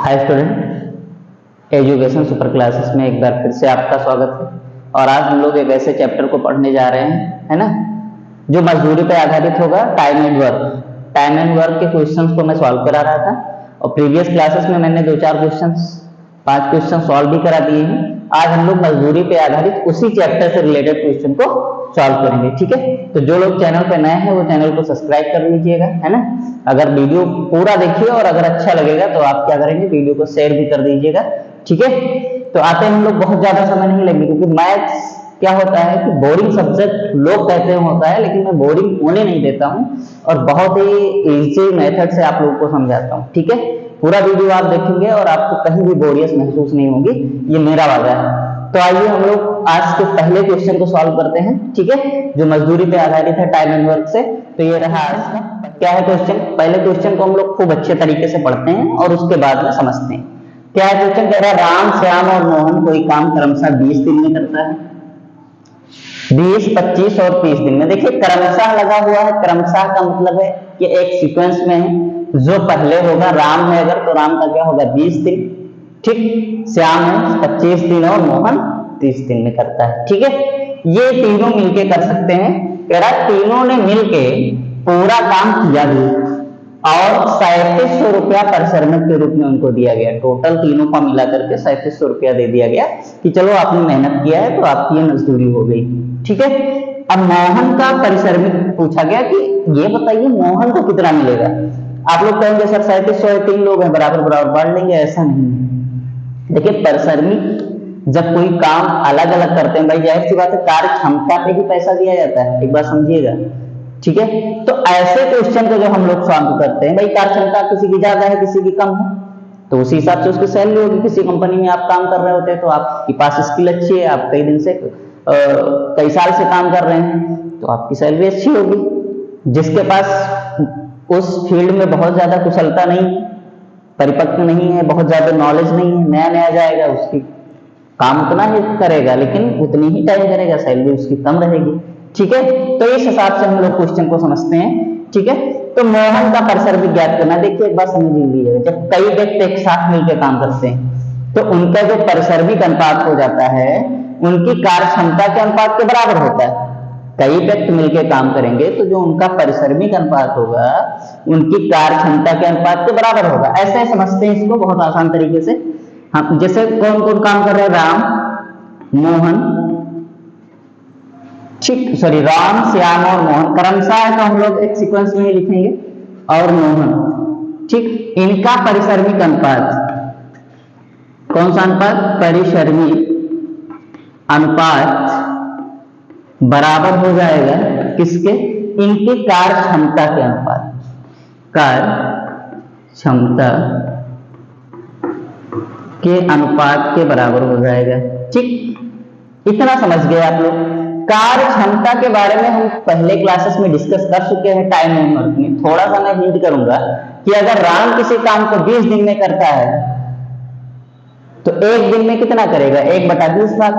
Hi student, education super classes में एक बार फिर से आपका स्वागत है। और आज हम लोग एक ऐसे चैप्टर को पढ़ने जा रहे हैं, है ना, जो मजदूरी पर आधारित होगा, time and work. Time and work के क्वेश्चंस को मैं सॉल्व करा रहा था और प्रीवियस क्लासेस में मैंने 2-4 क्वेश्चंस 5 क्वेश्चन सॉल्व भी करा दिए हैं। आज हम लोग मजदूरी पे आधारित उसी चैप्टर से रिलेटेड क्वेश्चन को सॉल्व करेंगे, ठीक है। तो जो लोग चैनल पे नए हैं वो चैनल को सब्सक्राइब कर लीजिएगा, है ना। अगर वीडियो पूरा देखिए और अगर अच्छा लगेगा तो आप क्या करेंगे, वीडियो को शेयर भी कर दीजिएगा, ठीक है। तो आते हैं हम लोग, बहुत ज्यादा समय नहीं लगेगा क्योंकि मैथ्स क्या होता है कि बोरिंग सब्जेक्ट लोग कहते हैं होता है, लेकिन मैं बोरिंग होने नहीं देता हूँ और बहुत ही इजी मेथड से आप लोगों को समझाता हूँ, ठीक है। पूरा वीडियो आप देखेंगे और आपको कहीं भी बोरियस महसूस नहीं होगी, ये मेरा वादा है। तो आइए हम लोग आज के पहले क्वेश्चन को सॉल्व करते हैं, ठीक है, जो मजदूरी पे आधारित है टाइम एंड वर्क से। तो ये रहा आज का क्या है क्वेश्चन। पहले क्वेश्चन को हम लोग खूब अच्छे तरीके से पढ़ते हैं और उसके बाद में समझते हैं क्या है क्वेश्चन। कह रहा है राम, श्याम और मोहन कोई काम क्रमशः 20 दिन में करता है। 20, 25 और 30 दिन में। देखिए क्रमशः लगा हुआ है, क्रमशः का मतलब है कि एक सीक्वेंस में है। जो पहले होगा, राम है अगर तो राम का क्या होगा, 20 दिन, ठीक। श्याम है 25 दिन और मोहन 30 दिन में करता है, ठीक है। ये तीनों मिलके कर सकते हैं। कह रहा तीनों ने मिलके पूरा काम किया भी और 3700 रुपया परिश्रमिक के रूप में उनको दिया गया। टोटल तीनों का मिला करके 3700 रुपया दे दिया गया कि चलो आपने मेहनत किया है तो आपकी ये मजदूरी हो गई, ठीक है। अब मोहन का परिश्रमिक पूछा गया कि ये बताइए मोहन को कितना मिलेगा। आप लोग कहेंगे सर 3700 3 लोग हैं, बराबर बराबर बांट लेंगे, ऐसा नहीं है। देखिए परिश्रमिक जब कोई काम अलग अलग करते हैं, भाई जाहिर सी बात है कार्य क्षमता पे ही पैसा दिया जाता है, एक बात समझिएगा, ठीक है। तो ऐसे क्वेश्चन को जो हम लोग सॉल्व करते हैं, भाई कार्य क्षमता किसी की ज्यादा है किसी की कम है, तो उसी हिसाब से उसकी सैलरी होगी। किसी कंपनी में आप काम कर रहे होते हैं तो आपके पास स्किल अच्छी है, आप कई दिन से कई साल से काम कर रहे हैं तो आपकी सैलरी अच्छी होगी। जिसके पास उस फील्ड में बहुत ज्यादा कुशलता नहीं है, परिपक्व नहीं है, बहुत ज्यादा नॉलेज नहीं है, नया नया जाएगा, उसकी काम उतना ही करेगा लेकिन उतनी ही टाइम करेगा, सैलरी उसकी कम रहेगी, ठीक है। तो इस हिसाब से हम लोग क्वेश्चन को समझते हैं, ठीक है। तो मोहन का परिश्रम ज्ञात करना। देखिए एक बात समझ लीजिए, जब कई व्यक्ति एक साथ मिलकर काम करते हैं तो उनका जो परिश्रमिक अनुपात हो जाता है उनकी कार्य क्षमता के अनुपात के बराबर होता है। कई व्यक्ति मिलकर काम करेंगे तो जो उनका परिश्रमिक अनुपात होगा उनकी कार्य क्षमता के अनुपात के बराबर होगा। ऐसे समझते हैं इसको बहुत आसान तरीके से। हम जैसे कौन कौन काम कर रहे हैं, राम, मोहन, ठीक, सॉरी, राम, श्याम और मोहन क्रमशः है तो हम लोग एक सीक्वेंस में ही लिखेंगे, और मोहन, ठीक। इनका परिश्रमिक अनुपात कौन सा अनुपात, परिश्रमिक अनुपात बराबर हो जाएगा किसके, इनके कार्य क्षमता के अनुपात, कार्य क्षमता के अनुपात के बराबर हो जाएगा, ठीक। इतना समझ गए आप लोग। कार्य क्षमता के बारे में हम पहले क्लासेस में डिस्कस कर चुके हैं टाइम एंड वर्क में। थोड़ा सा मैं हिंट करूंगा कि अगर राम किसी काम को 20 दिन में करता है तो एक दिन में कितना करेगा, 1/20 भाग।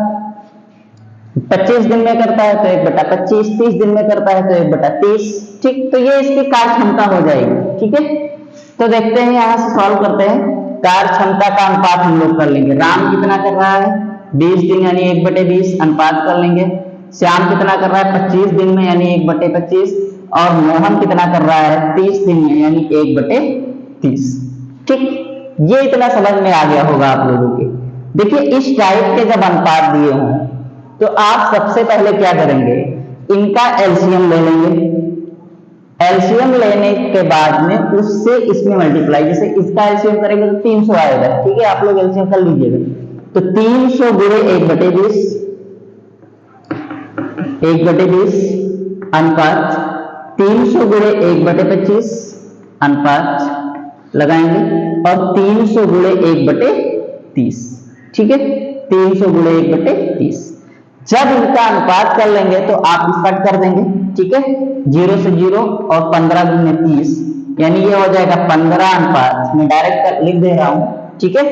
25 दिन में करता है तो 1/25, 30 दिन में करता है तो 1/30, ठीक। तो ये इसकी कार्य क्षमता हो जाएगी, ठीक है। तो देखते हैं, यहां से सॉल्व करते हैं। कार्य क्षमता का अनुपात हम लोग कर लेंगे। राम कितना कर रहा है, 20 दिन यानी 1/20 अनुपात कर लेंगे। श्याम कितना कर रहा है, 25 दिन में यानी 1/25, और मोहन कितना कर रहा है, 30 दिन में यानी 1/30, ठीक। ये इतना समझ में आ गया होगा आप लोगों के। देखिए इस टाइप के जब अनुपात दिए हों तो आप सबसे पहले क्या करेंगे, इनका एलसीएम ले लेंगे। एलसीएम लेने के बाद में उससे इसमें मल्टीप्लाई, जैसे इसका एलसीएम करेंगे तो 300 आएगा, ठीक है। आप लोग एलसीएम कर लीजिएगा तो 300 गुणे 1/20, 1/20 अनुपात 300 गुणे 1/25 अनुपात लगाएंगे, और 300 गुणे 1/30, ठीक है। 300 गुणे 1/30। जब इनका अनुपात कर लेंगे तो आप कट कर देंगे, ठीक है। 0 से 0 और 15 गुणे 30 यानी ये हो जाएगा 15 अनुपात, मैं डायरेक्ट लिख दे रहा हूं, ठीक है।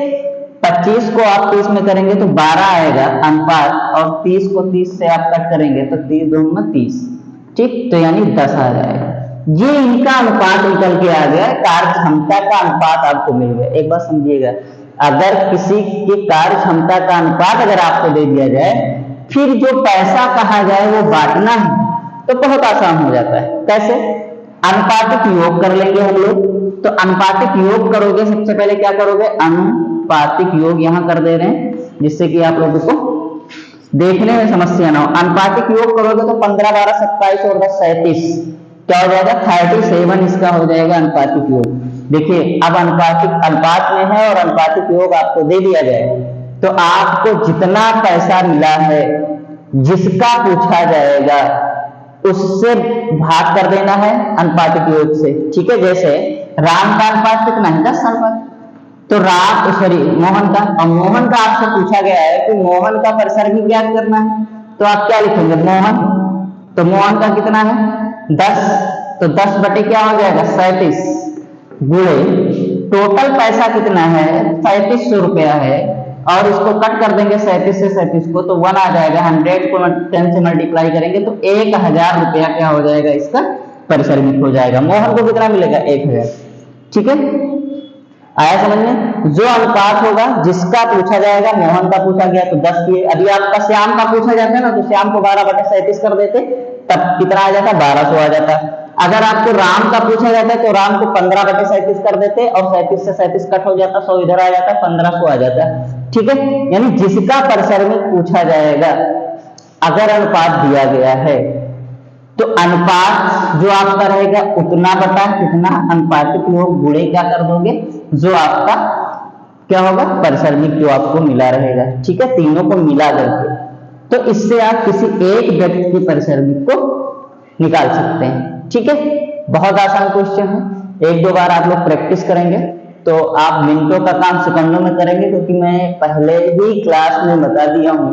25 को आप 30 में करेंगे तो 12 आएगा अनुपात, और 30 को 30 से आप कट करेंगे तो 30 2 में 30, ठीक। तो यानी 10 आ जाएगा। ये इनका अनुपात निकल के आ गया, कार्य क्षमता का अनुपात आपको मिल गया। एक बात समझिएगा, अगर किसी की कार्य क्षमता का अनुपात अगर आपको दे दिया जाए, फिर जो पैसा कहा जाए वो बांटना है तो बहुत आसान हो जाता है। कैसे? अनुपातिक योग कर लेंगे हम लोग। तो अनुपातिक योग करोगे, सबसे पहले क्या करोगे, अनुपातिक योग यहां कर दे रहे हैं जिससे कि आप लोगों को देखने में समस्या ना हो। अनुपातिक योग करोगे तो 15 12 27 और 10 37 क्या हो जाएगा, 37 इसका हो जाएगा अनुपातिक योग। देखिए अब अनुपातिक अनुपात में है और अनुपातिक योग आपको दे दिया जाए तो आपको जितना पैसा मिला है, जिसका पूछा जाएगा उससे भाग कर देना है अनुपातिक योग से। ठीक है, जैसे राम का अनुपात कितना है, 10 अनुपात, तो राम सॉरी मोहन का, और मोहन का आपसे पूछा गया है कि मोहन का परिसर ज्ञात करना है, तो आप क्या लिखेंगे, मोहन, तो मोहन का कितना है 10, तो 10 बटे क्या हो जाएगा 37 गुणे टोटल पैसा कितना है 3700 रुपया है, और इसको कट कर देंगे 37 से 37 को, तो 1 आ जाएगा, 100 को 10 से मल्टीप्लाई करेंगे तो 1000 रुपया क्या हो जाएगा, इसका परिसर्मिक हो जाएगा। मोहन को कितना मिलेगा 1000। ठीक है, आया समझ में? जो अनुपात होगा जिसका पूछा जाएगा, मोहन का पूछा गया तो 10 किए, अभी आपका श्याम का पूछा जाता है ना, तो श्याम को 12 बटे 37 कर देते, तब कितना आ जाता, 1200 आ जाता। अगर आपको राम का पूछा जाता है तो राम को 15 बटे 37 कर देते, और 37 से 37 कट हो जाता, 100 इधर आ जाता, 1500 आ जाता। ठीक है, यानी जिसका परिसर्मिक पूछा जाएगा, अगर अनुपात दिया गया है तो अनुपात जो आपका रहेगा उतना बटा कितना अनुपातिक योग गुणे क्या कर दोगे, जो आपका क्या होगा परिसर्मिक जो आपको मिला रहेगा। ठीक है, तीनों को मिला करके, तो इससे आप किसी एक व्यक्ति के परिसर्मिक को निकाल सकते हैं। ठीक है, बहुत आसान क्वेश्चन है, एक दो बार आप लोग प्रैक्टिस करेंगे तो आप मिनटों का काम सेकंडों में करेंगे, क्योंकि मैं पहले ही क्लास में बता दिया हूं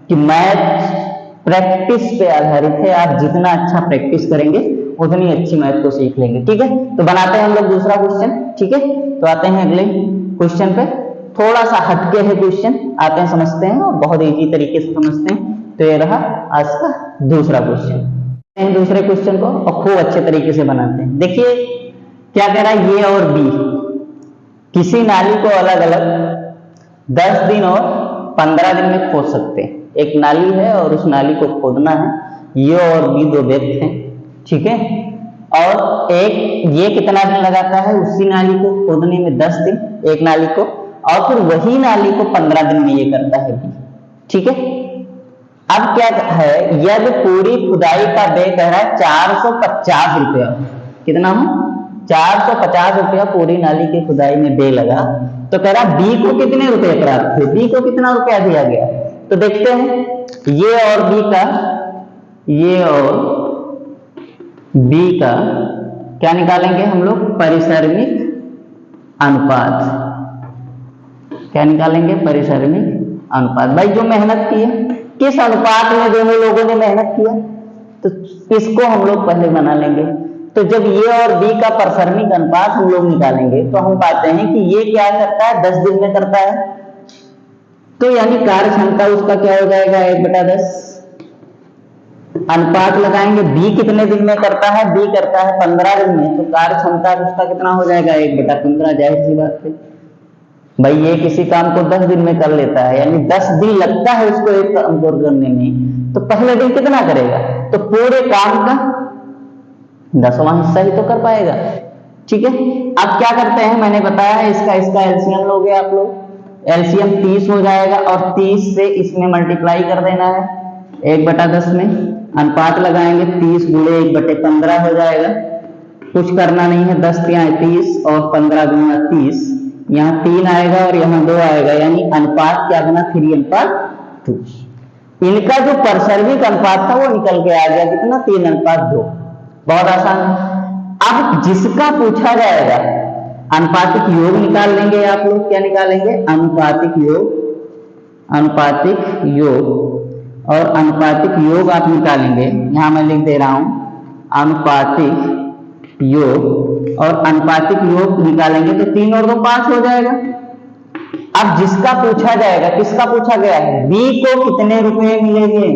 कि मैथ प्रैक्टिस पे आधारित है। आप जितना अच्छा प्रैक्टिस करेंगे उतनी अच्छी मैथ को सीख लेंगे। ठीक है, तो बनाते हैं हम लोग दूसरा क्वेश्चन। ठीक है, तो आते हैं अगले क्वेश्चन पे, थोड़ा सा हटके है क्वेश्चन, आते हैं समझते हैं और बहुत इजी तरीके से समझते हैं। तो ये रहा आज का दूसरा क्वेश्चन। दूसरे क्वेश्चन को और खूब अच्छे तरीके से बनाते हैं। देखिए क्या कह रहा है, ए और बी किसी नाली को अलग अलग 10 दिन और 15 दिन में खोद सकते हैं। एक नाली है और उस नाली को खोदना है, ये और बी दो व्यक्ति हैं। ठीक है, और एक ये कितना दिन लगाता है उसी नाली को खोदने में, 10 दिन एक नाली को, और फिर वही नाली को 15 दिन में ये करता है बी। ठीक है, अब क्या है, यदि पूरी खुदाई का व्यय कह रहा है 450 रुपया, कितना हो 450 रुपया पूरी नाली की खुदाई में व्यय लगा, तो कह रहा बी को कितने रुपए प्राप्त हुए, बी को कितना रुपया दिया गया। तो देखते हैं ये और बी का, ये और बी का क्या निकालेंगे हम लोग, परिसर्मिक अनुपात। क्या निकालेंगे, परिसर्मिक अनुपात। भाई जो मेहनत की है, किस अनुपात में दोनों लोगों ने मेहनत किया, तो इसको हम लोग पहले बना लेंगे। तो जब ये और बी का परिसर्मिक अनुपात हम लोग निकालेंगे तो हम पाते हैं कि ये क्या करता है 10 दिन में करता है, तो यानी कार्य क्षमता उसका क्या हो जाएगा 1/10। अनुपात लगाएंगे बी कितने दिन में करता है, बी करता है 15 दिन में, तो कार्य क्षमता उसका कितना हो जाएगा 1/15। जाहिर सी बात है भाई, ये किसी काम को 10 दिन में कर लेता है, यानी 10 दिन लगता है उसको एक काम को करने में, तो पहले दिन कितना करेगा, तो पूरे काम का 10वां हिस्सा ही तो कर पाएगा। ठीक है, अब क्या करते हैं, मैंने बताया इसका एलसीएम लोगे आप लोग, एलसीएम 30 हो जाएगा, और 30 से इसमें मल्टीप्लाई कर देना है 1/10 में, अनुपात लगाएंगे 30 गुणे 1/15 हो जाएगा, कुछ करना नहीं है, 10 3 30 और 15 गुना 30, यहाँ 3 आएगा और यहाँ 2 आएगा, यानी अनुपात क्या बना 3:2। इनका जो परिसर्मिक अनुपात था वो निकल के आ गया कितना 3:2। बहुत आसान। अब जिसका पूछा जाएगा अनुपातिक योग निकाल लेंगे आप लोग, क्या निकालेंगे अनुपातिक योग, अनुपातिक योग, और अनुपातिक योग आप निकालेंगे, यहां मैं लिख दे रहा हूं अनुपातिक योग, और अनुपातिक योग निकालेंगे तो 3 और 2 5 हो जाएगा। अब जिसका पूछा जाएगा, किसका पूछा गया है, बी को कितने रुपए मिलेंगे,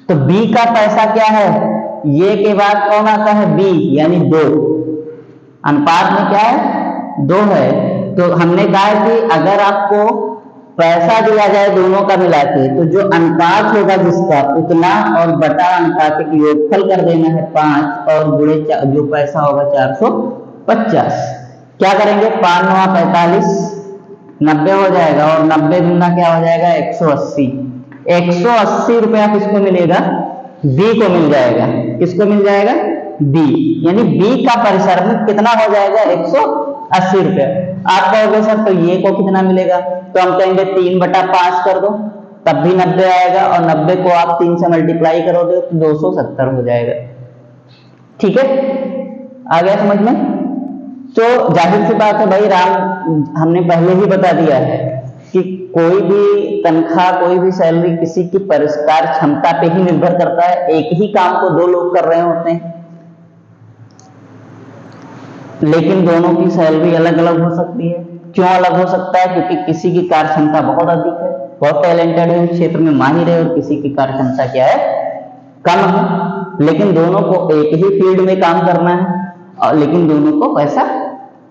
तो बी का पैसा क्या है ये के बाद कौन आता है, बी, यानी 2। अनुपात में क्या है, 2 है। तो हमने कहा कि अगर आपको पैसा दिया जाए दोनों का मिला के, तो जो अनुपात होगा जिसका उतना और बटा अनुपात का योगफल कर देना है 5 और गुणे जो पैसा होगा 450। क्या करेंगे, 5 9 45, 90 हो जाएगा और 90 दूना क्या हो जाएगा, 180। 180 रुपया किसको मिलेगा, बी को मिल जाएगा। किसको मिल जाएगा, बी, यानी बी का परिश्रमिक कितना हो जाएगा, 180 रुपया। आप कहोगे सर तो ये को कितना मिलेगा, तो हम कहेंगे 3/5 कर दो, तब भी 90 आएगा और 90 को आप 3 से मल्टीप्लाई करोगे तो 270 हो जाएगा। ठीक है, आ गया समझ में। तो जाहिर सी बात है भाई, हमने पहले ही बता दिया है कि कोई भी तनख्वाह, कोई भी सैलरी किसी की परिष्कार क्षमता पे ही निर्भर करता है। एक ही काम को 2 लोग कर रहे होते हैं, लेकिन दोनों की सैलरी अलग अलग हो सकती है। क्यों अलग हो सकता है, क्योंकि किसी की कार्य क्षमता बहुत अधिक है, बहुत टैलेंटेड है, उस क्षेत्र में माहिर है, और किसी की कार्य क्षमता क्या है, कम है। लेकिन दोनों को एक ही फील्ड में काम करना है, और लेकिन दोनों को पैसा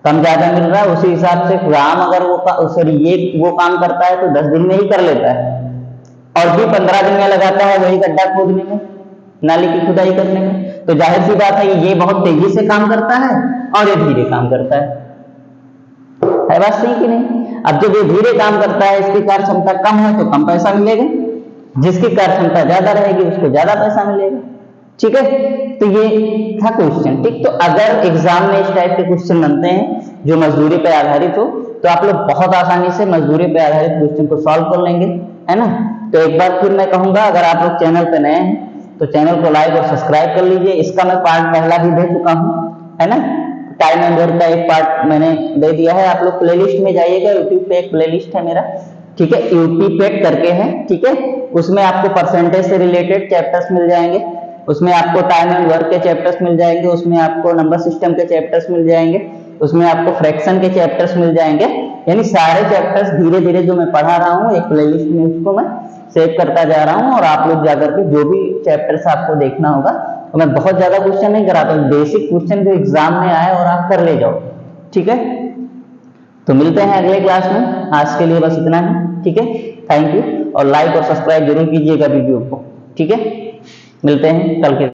कम ज्यादा मिल रहा है। उसी हिसाब से राम अगर वो काम करता है तो 10 दिन में ही कर लेता है, और भी 15 दिन में लगाता है वही गड्ढा खोदने में, नाली की खुदाई करने में। तो जाहिर सी बात है ये बहुत तेजी से काम करता है और ये धीरे काम करता है बात सही कि नहीं। अब जब ये धीरे काम करता है, इसकी कार्य क्षमता कम है तो कम पैसा मिलेगा, जिसकी कार्य क्षमता ज्यादा रहेगी उसको ज्यादा पैसा मिलेगा। ठीक है, तो ये था क्वेश्चन। ठीक, तो अगर एग्जाम में इस टाइप के क्वेश्चन बनते हैं जो मजदूरी पे आधारित हो, तो आप लोग बहुत आसानी से मजदूरी पे आधारित क्वेश्चन को सॉल्व कर लेंगे, है ना। तो एक बार फिर मैं कहूंगा, अगर आप लोग चैनल पे नए हैं तो चैनल को लाइक और सब्सक्राइब कर लीजिए। इसका मैं पार्ट पहला भी दे चुका हूं, है ना। टाइम एंड वर्क का एक पार्ट मैंने दे दिया है, आप लोग प्लेलिस्ट में जाइएगा, यूट्यूब पे एक प्लेलिस्ट है मेरा, ठीक है, यूपी पेट करके है, ठीक है। उसमें आपको परसेंटेज से रिलेटेड चैप्टर्स मिल जाएंगे, उसमें आपको टाइम एंड वर्क के चैप्टर्स मिल जाएंगे, उसमें आपको नंबर सिस्टम के चैप्टर्स मिल जाएंगे, उसमें आपको फ्रैक्शन के चैप्टर्स मिल जाएंगे। यानी सारे चैप्टर्स धीरे धीरे जो मैं पढ़ा रहा हूँ एक प्लेलिस्ट में उसको मैं सेव करता जा रहा हूँ, और आप लोग जाकर के जो भी चैप्टर्स आपको देखना होगा, तो मैं बहुत ज्यादा क्वेश्चन नहीं कराता, बेसिक क्वेश्चन जो एग्जाम में आए और आप कर ले जाओ। ठीक है, तो मिलते हैं अगले क्लास में। आज के लिए बस इतना ही, ठीक है। थैंक यू, और लाइक और सब्सक्राइब जरूर कीजिएगा वीडियो को, ठीक है। मिलते हैं कल के